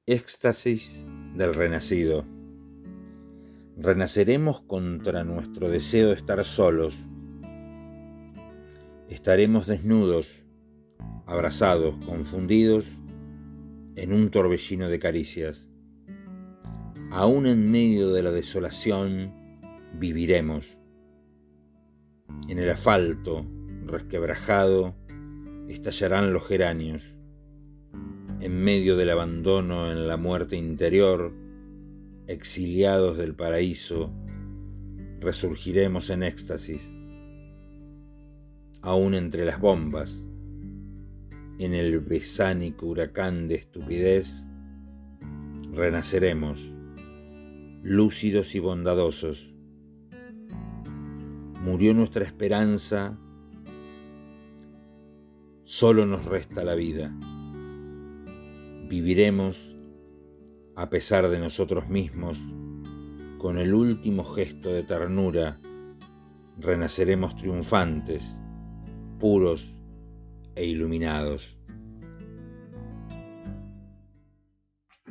Éxtasis del renacido. Renaceremos contra nuestro deseo de estar solos. Estaremos desnudos, abrazados, confundidos, en un torbellino de caricias. Aún en medio de la desolación, viviremos. En el asfalto, resquebrajado, estallarán los geranios. En medio del abandono, en la muerte interior, exiliados del paraíso, resurgiremos en éxtasis. Aún entre las bombas, en el besánico huracán de estupidez, renaceremos, lúcidos y bondadosos. Murió nuestra esperanza, solo nos resta la vida. Viviremos a pesar de nosotros mismos, con el último gesto de ternura, renaceremos triunfantes, puros e iluminados.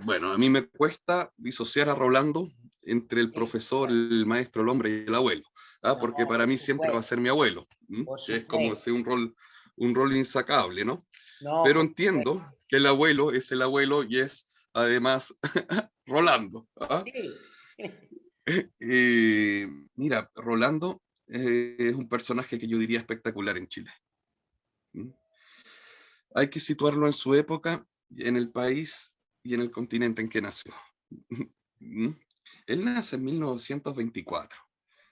Bueno, a mí me cuesta disociar a Rolando entre el profesor, el maestro, el hombre y el abuelo, porque para mí siempre va a ser mi abuelo, que es como si un rol insacable, ¿no? Pero entiendo que el abuelo es el abuelo y es además Rolando. Mira, Rolando es un personaje que yo diría espectacular en Chile. Hay que situarlo en su época, en el país y en el continente en que nació. Él nace en 1924,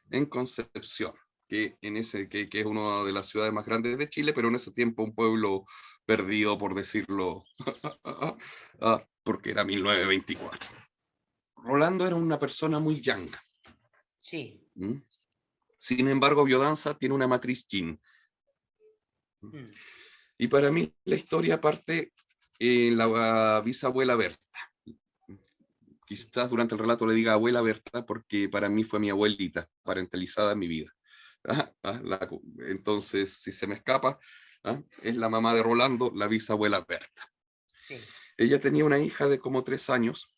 en Concepción, que es una de las ciudades más grandes de Chile, pero en ese tiempo un pueblo perdido, por decirlo, porque era 1924. Rolando era una persona muy llanga. Sí. Sin embargo, Biodanza tiene una matriz yin. Y para mí la historia parte en la bisabuela Berta. Quizás durante el relato le diga abuela Berta porque para mí fue mi abuelita parentalizada en mi vida. Entonces, si se me escapa, es la mamá de Rolando, la bisabuela Berta. Sí. Ella tenía una hija de como 3 años,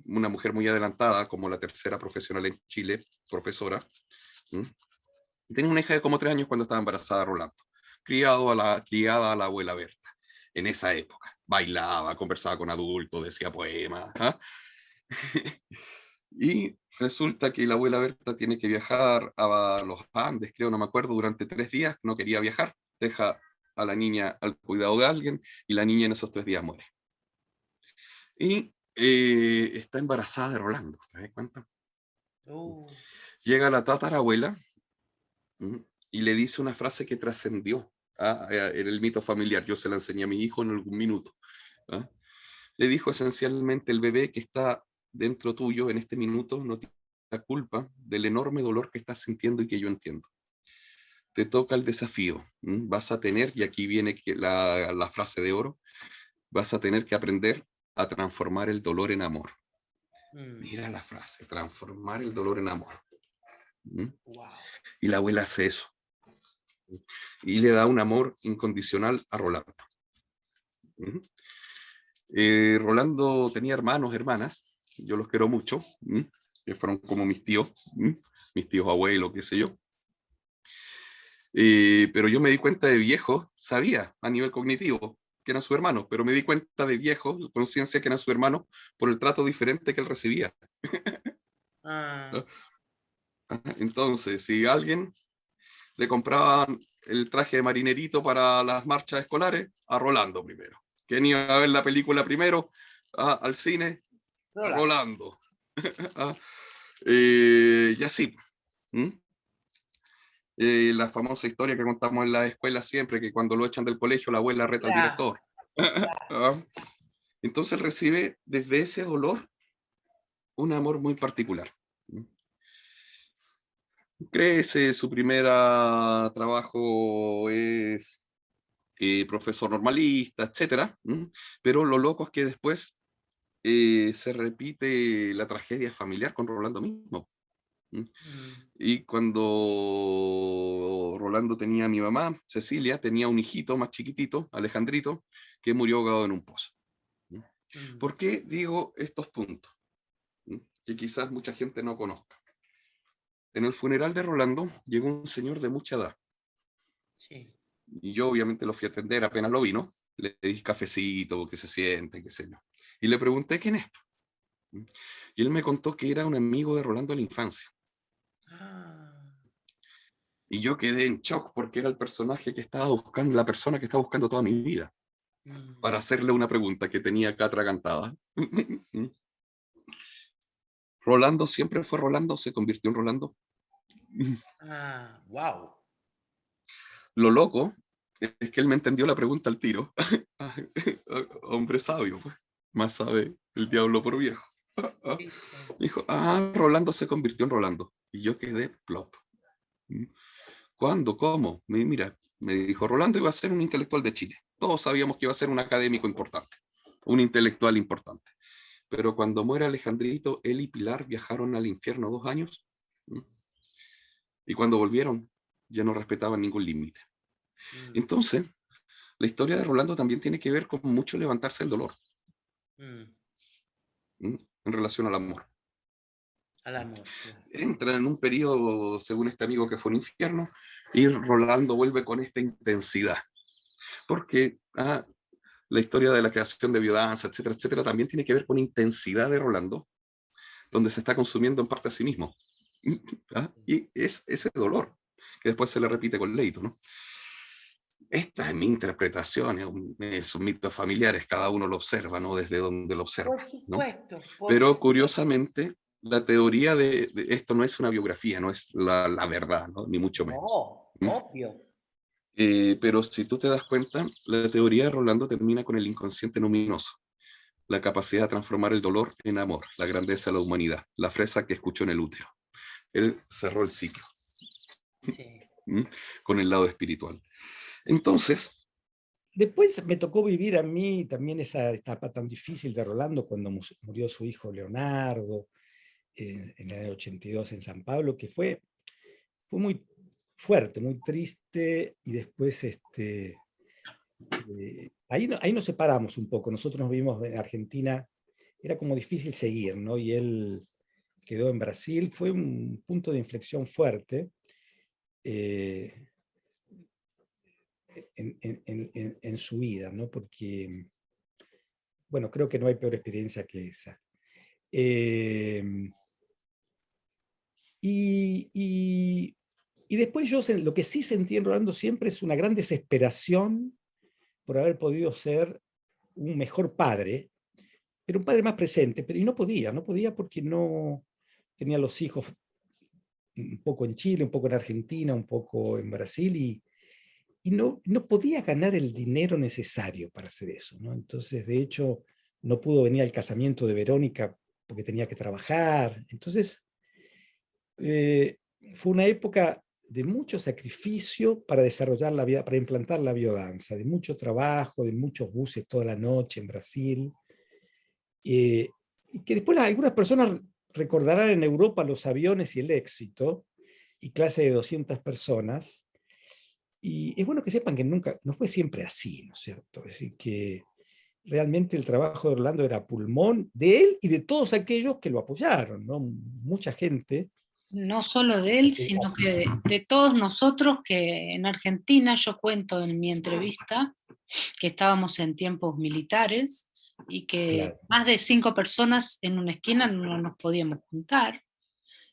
una mujer muy adelantada, como la tercera profesional en Chile, profesora. Y tenía una hija de como 3 años cuando estaba embarazada de Rolando, criada a la abuela Berta. En esa época, bailaba, conversaba con adultos, decía poemas. Y resulta que la abuela Berta tiene que viajar a los Andes, creo, no me acuerdo, durante 3 días, no quería viajar, deja a la niña al cuidado de alguien y la niña en esos 3 días muere. Y está embarazada de Rolando, ¿te das cuenta? Llega la tatarabuela y le dice una frase que trascendió en el mito familiar. Yo se la enseñé a mi hijo en algún minuto. Le dijo esencialmente: el bebé que está dentro tuyo en este minuto no tiene la culpa del enorme dolor que estás sintiendo y que yo entiendo. Te toca el desafío. Vas a tener, y aquí viene la frase de oro, vas a tener que aprender a transformar el dolor en amor. Mira la frase, transformar el dolor en amor. Wow. Y la abuela hace eso. Y le da un amor incondicional a Rolando. Rolando tenía hermanos, hermanas, yo los quiero mucho, que fueron como mis tíos abuelos, qué sé yo. Pero yo me di cuenta de viejo, sabía a nivel cognitivo que eran su hermano, pero me di cuenta de viejo, conciencia que eran su hermano, por el trato diferente que él recibía. Entonces, si a alguien le compraban el traje de marinerito para las marchas escolares, a Rolando primero. ¿Quién iba a ver la película primero? Al cine, a Rolando. Y así. La famosa historia que contamos en la escuela siempre, que cuando lo echan del colegio la abuela reta al director. Entonces recibe desde ese dolor un amor muy particular. Crece, su primer trabajo es profesor normalista, etcétera. Pero lo loco es que después se repite la tragedia familiar con Rolando mismo. Y cuando Rolando tenía a mi mamá, Cecilia, tenía un hijito más chiquitito, Alejandrito, que murió ahogado en un pozo. ¿Por qué digo estos puntos? Que quizás mucha gente no conozca. En el funeral de Rolando llegó un señor de mucha edad. Sí. Y yo obviamente lo fui a atender apenas lo vi, ¿no? Le di cafecito, que se siente, qué sé yo. Y le pregunté quién es. Y él me contó que era un amigo de Rolando en la infancia. Ah, Y yo quedé en shock porque era el personaje que estaba buscando, la persona que estaba buscando toda mi vida, para hacerle una pregunta que tenía acá atragantada. ¿Rolando siempre fue Rolando? ¿Se convirtió en Rolando? wow. Lo loco es que él me entendió la pregunta al tiro. Hombre sabio, pues. Más sabe el diablo por viejo. Dijo, Rolando se convirtió en Rolando. Y yo quedé plop. ¿Cuándo? ¿Cómo? Mira, me dijo, Rolando iba a ser un intelectual de Chile. Todos sabíamos que iba a ser un académico importante, un intelectual importante. Pero cuando muere Alejandrito, él y Pilar viajaron al infierno 2 años. Y cuando volvieron, ya no respetaban ningún límite. Entonces, la historia de Rolando también tiene que ver con mucho levantarse el dolor en relación al amor. Al amor, claro. Entra en un periodo, según este amigo, que fue un infierno, y Rolando vuelve con esta intensidad. Porque la historia de la creación de biodanza, etcétera, etcétera, también tiene que ver con intensidad de Rolando, donde se está consumiendo en parte a sí mismo. Y es ese dolor que después se le repite con Leito, ¿no? Esta es mi interpretación, son mitos familiares, cada uno lo observa, ¿no? Desde donde lo observa, Por ¿no? supuesto. Pero curiosamente, la teoría de esto no es una biografía, no es la verdad, ¿no? Ni mucho menos. No, obvio. Pero si tú te das cuenta, la teoría de Rolando termina con el inconsciente luminoso, la capacidad de transformar el dolor en amor, la grandeza de la humanidad, la fresa que escuchó en el útero. Él cerró el ciclo con el lado espiritual. Entonces, después me tocó vivir a mí también esa etapa tan difícil de Rolando cuando murió su hijo Leonardo en el año 82 en San Pablo, que fue muy fuerte, muy triste, y después ahí nos separamos un poco. Nosotros nos vimos en Argentina, era como difícil seguir, ¿no? Y él quedó en Brasil, fue un punto de inflexión fuerte. En su vida, ¿no? Porque, bueno, creo que no hay peor experiencia que esa. Y después yo lo que sí sentí en Rolando siempre es una gran desesperación por haber podido ser un mejor padre, pero un padre más presente, pero y no podía porque no tenía los hijos un poco en Chile, un poco en Argentina, un poco en Brasil, y no podía ganar el dinero necesario para hacer eso, ¿no? Entonces, de hecho, no pudo venir al casamiento de Verónica porque tenía que trabajar. Entonces, fue una época de mucho sacrificio para desarrollar la vida, para implantar la biodanza, de mucho trabajo, de muchos buses toda la noche en Brasil, y que después algunas personas recordarán en Europa los aviones y el éxito, y clase de 200 personas, y es bueno que sepan que no fue siempre así, ¿no es cierto? Es decir, que realmente el trabajo de Orlando era pulmón de él y de todos aquellos que lo apoyaron, ¿no? Mucha gente. No solo de él, sino que de todos nosotros que en Argentina, yo cuento en mi entrevista, que estábamos en tiempos militares y que más de 5 personas en una esquina no nos podíamos juntar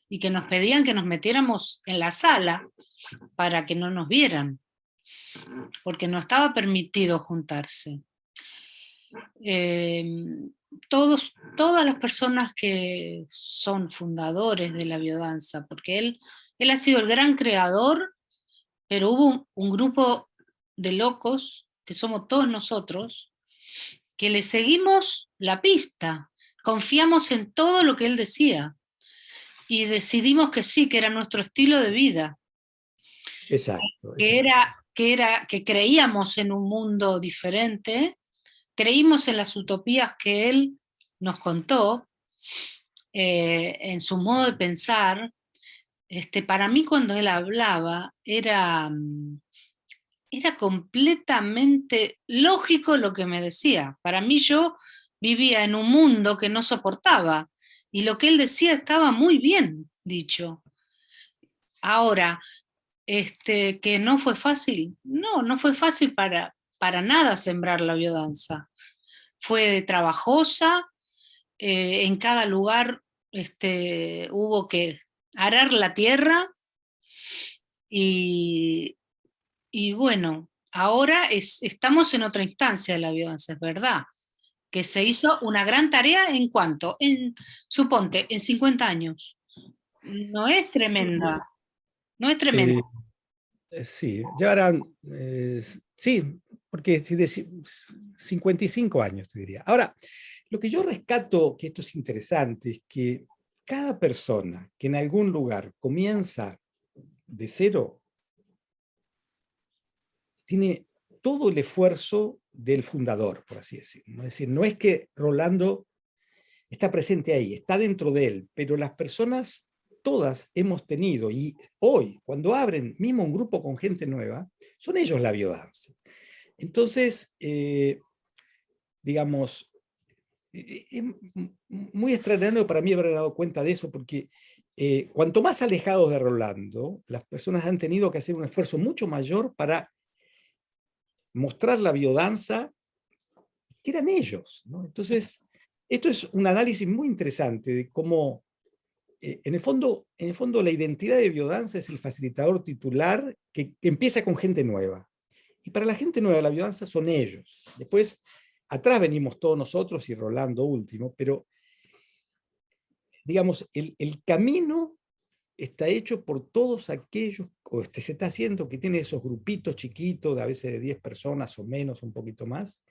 y que nos pedían que nos metiéramos en la sala para que no nos vieran, porque no estaba permitido juntarse. Todas las personas que son fundadores de la biodanza, porque él ha sido el gran creador, pero hubo un grupo de locos, que somos todos nosotros, que le seguimos la pista, confiamos en todo lo que él decía, y decidimos que sí, que era nuestro estilo de vida. Exacto. Que creíamos en un mundo diferente, creímos en las utopías que él nos contó, en su modo de pensar. Para mí cuando él hablaba era completamente lógico lo que me decía. Para mí yo vivía en un mundo que no soportaba, y lo que él decía estaba muy bien dicho. Ahora, que no fue fácil, no fue fácil para nada sembrar la biodanza. Fue trabajosa, en cada lugar hubo que arar la tierra y bueno, ahora estamos en otra instancia de la biodanza, es verdad, que se hizo una gran tarea en cuanto, suponte, en 50 años. No es tremenda, no es tremenda. Sí, llevarán, sí, porque 55 años, te diría. Ahora, lo que yo rescato, que esto es interesante, es que cada persona que en algún lugar comienza de cero, tiene todo el esfuerzo del fundador, por así decirlo. Es decir, no es que Rolando está presente ahí, está dentro de él, pero las personas todas hemos tenido, y hoy, cuando abren mismo un grupo con gente nueva, son ellos la biodanza. Entonces, digamos, es muy extraordinario para mí haber dado cuenta de eso, porque cuanto más alejados de Rolando, las personas han tenido que hacer un esfuerzo mucho mayor para mostrar la biodanza que eran ellos, ¿no? Entonces, esto es un análisis muy interesante de cómo, en el fondo, la identidad de biodanza es el facilitador titular que empieza con gente nueva. Y para la gente nueva, la biodanza son ellos. Después, atrás venimos todos nosotros y Rolando último, pero, digamos, el camino está hecho por todos aquellos, o se está haciendo, que tiene esos grupitos chiquitos, de a veces de 10 personas o menos, un poquito más,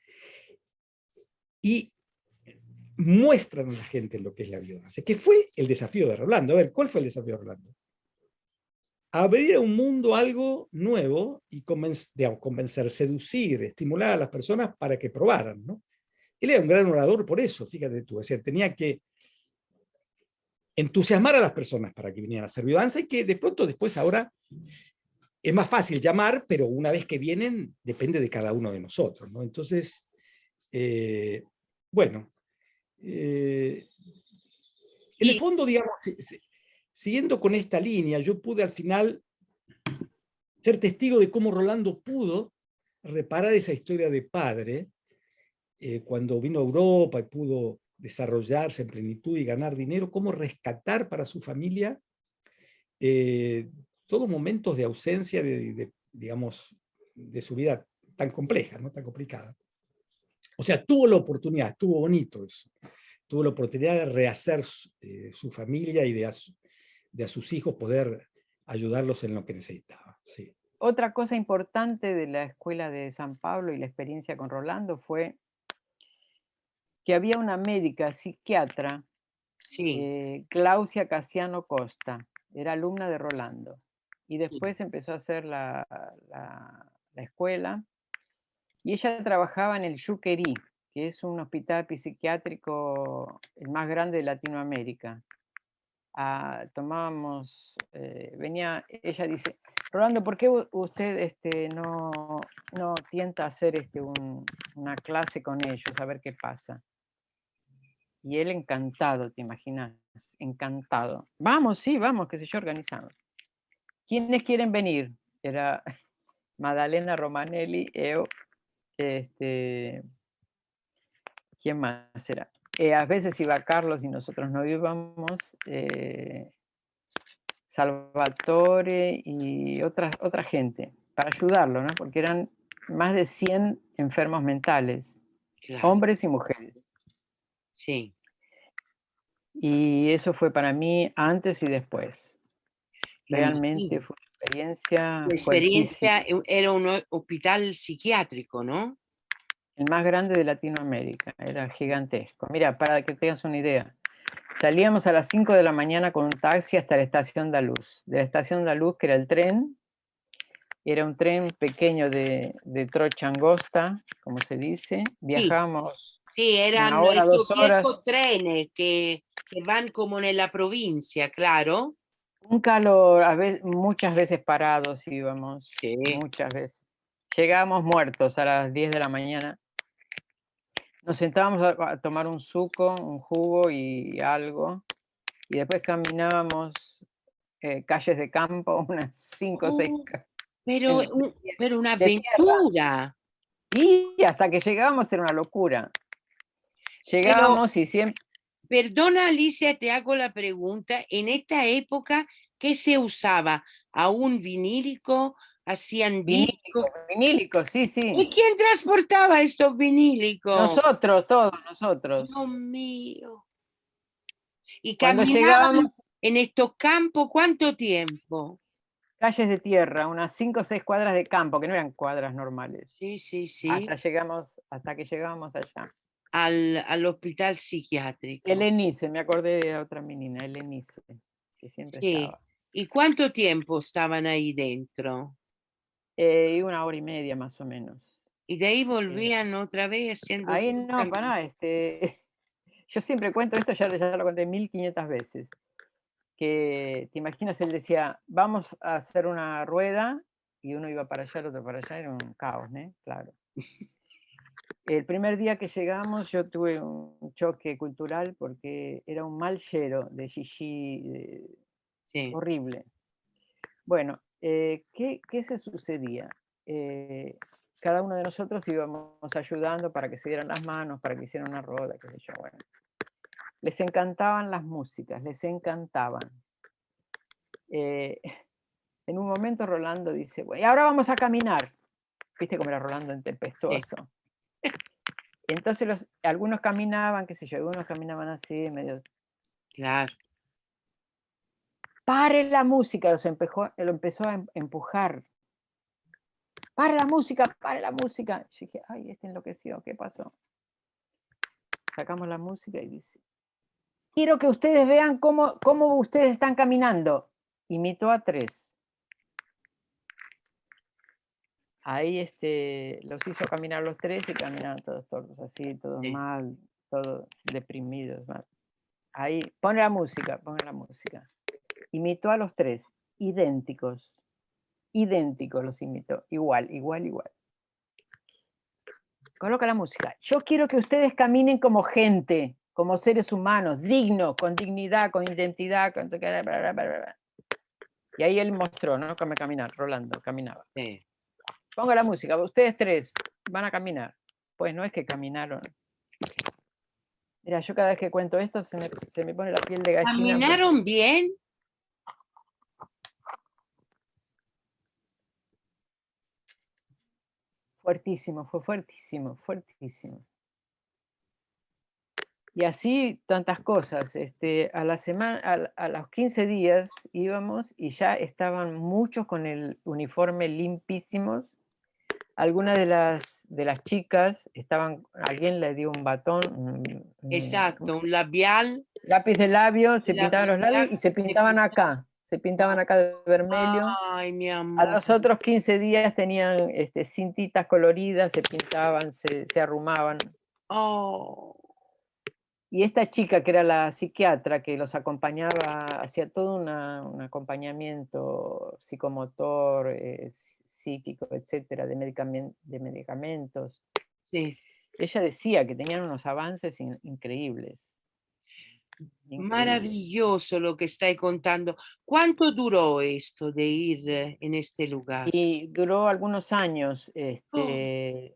y muestran a la gente lo que es la biodanza, que fue el desafío de Rolando. A ver, ¿cuál fue el desafío de Rolando? Abrir a un mundo algo nuevo y convencer, seducir, estimular a las personas para que probaran, ¿no? Él era un gran orador por eso, fíjate tú, es decir, tenía que entusiasmar a las personas para que vinieran a hacer biodanza, y que de pronto después ahora es más fácil llamar, pero una vez que vienen depende de cada uno de nosotros, ¿no? Entonces, bueno, en el fondo, digamos, siguiendo con esta línea, yo pude al final ser testigo de cómo Rolando pudo reparar esa historia de padre cuando vino a Europa y pudo desarrollarse en plenitud y ganar dinero, cómo rescatar para su familia todos momentos de ausencia digamos, de su vida tan compleja, ¿no? Tan complicada. O sea, tuvo la oportunidad, estuvo bonito eso. Tuvo la oportunidad de rehacer su familia y de a sus hijos poder ayudarlos en lo que necesitaban. Sí. Otra cosa importante de la escuela de San Pablo y la experiencia con Rolando fue que había una médica psiquiatra, Sí, Claudia Casiano Costa, era alumna de Rolando, y sí. después empezó a hacer la escuela, y ella trabajaba en el Yuquerí, que es un hospital psiquiátrico el más grande de Latinoamérica. Venía, ella dice, Rolando, ¿por qué usted no tienta a hacer una clase con ellos, a ver qué pasa? Y él encantado, ¿te imaginas? Encantado. Vamos, sí, vamos, qué sé yo, organizamos. ¿Quiénes quieren venir? Era Madalena Romanelli, Eo, ¿quién más era? A veces iba Carlos y nosotros no íbamos, Salvatore y otra gente, para ayudarlo, ¿no? Porque eran más de 100 enfermos mentales, Claro, hombres y mujeres. sí. Y eso fue para mí antes y después. Me Realmente imagino. fue una experiencia Tu fuertísima. experiencia era un hospital psiquiátrico, ¿no? El más grande de Latinoamérica, era gigantesco. Mira, para que tengas una idea, salíamos a las 5 de la mañana con un taxi hasta la Estación Daluz. De la Estación Daluz, que era el tren, era un tren pequeño de trocha angosta, como se dice. Sí, Viajamos sí, eran 1 hora, 2 estos horas. viejos trenes que van como en la provincia, claro. Un calor, muchas veces parados íbamos, Sí. muchas veces. Llegábamos muertos a las 10 de la mañana. Nos sentábamos a tomar un suco, un jugo y algo, y después caminábamos calles de campo, unas 5 o 6 Oh, pero, pero una de tierra. aventura. Y hasta que llegábamos era una locura. Llegábamos y siempre... Perdona, Alicia, te hago la pregunta. En esta época, ¿qué se usaba? ¿Aún vinílico? ¿Hacían discos? Vinílicos, sí, sí. ¿Y quién transportaba estos vinílicos? Nosotros, todos nosotros. Dios mío. Y Cuando caminaban llegábamos, en estos campos, ¿cuánto tiempo? calles de tierra, unas 5 o 6 cuadras de campo, que no eran cuadras normales. Sí, sí, sí. Hasta que llegábamos allá. Al hospital psiquiátrico. Elenice, me acordé de la otra menina, Elenice, que siempre Sí. estaba. ¿Y cuánto tiempo estaban ahí dentro? Y 1 hora y media más o menos. Y de ahí volvían otra vez haciendo... Ahí todo el no, camino. pará, yo siempre cuento esto, ya lo conté 1500 veces, que te imaginas, él decía, vamos a hacer una rueda, y uno iba para allá, el otro para allá, era un caos, ¿no? Claro. El primer día que llegamos yo tuve un choque cultural porque era un mal llero de Gigi, Sí. horrible. Bueno, ¿qué se sucedía? Cada uno de nosotros íbamos ayudando para que se dieran las manos, para que hicieran una rueda, qué sé yo, bueno. Les encantaban las músicas, les encantaban. En un momento Rolando dice, bueno, y ahora vamos a caminar. ¿Viste cómo era Rolando en tempestuoso? Sí. Entonces algunos caminaban, qué sé yo, algunos caminaban así, medio... Claro. ¡Pare la música! Lo empezó a empujar. ¡Pare la música! ¡Pare la música! Yo dije, ay, enloqueció, ¿qué pasó? Sacamos la música y dice, quiero que ustedes vean cómo ustedes están caminando. Imitó a 3. Ahí los hizo caminar los 3 y caminaban todos tordos, así, todos Sí. mal, todos deprimidos. Mal. Ahí, pone la música. Imitó a los 3, idénticos los imitó, igual. Coloca la música. Yo quiero que ustedes caminen como gente, como seres humanos, dignos, con dignidad, con identidad. Y ahí él mostró, ¿no? Cómo caminar, Rolando, caminaba. Sí. Ponga la música, ustedes 3 van a caminar. Pues no es que caminaron. Mira, yo cada vez que cuento esto se me pone la piel de gallina. ¿Caminaron bien? Fuertísimo, fue fuertísimo. Y así tantas cosas. A la semana, a los 15 días íbamos y ya estaban muchos con el uniforme limpísimos. Algunas de las chicas alguien le dio un batón. Exacto, un labial. Lápiz de labio, se Lápiz pintaban los de labios y se pintaban acá. Se pintaban acá de vermelho. Ay, mi A amor. los otros 15 días tenían cintitas coloridas, se pintaban, se arrumaban. Oh. Y esta chica, que era la psiquiatra, que los acompañaba, hacía todo un acompañamiento psicomotor, psíquico, etcétera, de medicamentos. Sí. Ella decía que tenían unos avances increíbles. Maravilloso lo que estáis contando. ¿Cuánto duró esto de ir en este lugar? Y duró algunos años. Siempre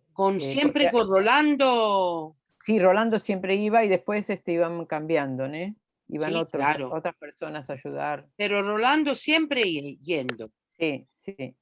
con Rolando. Sí, Rolando siempre iba y después iban cambiando, ¿no? Iban Sí, claro. otras personas a ayudar. Pero Rolando siempre yendo. Sí, sí.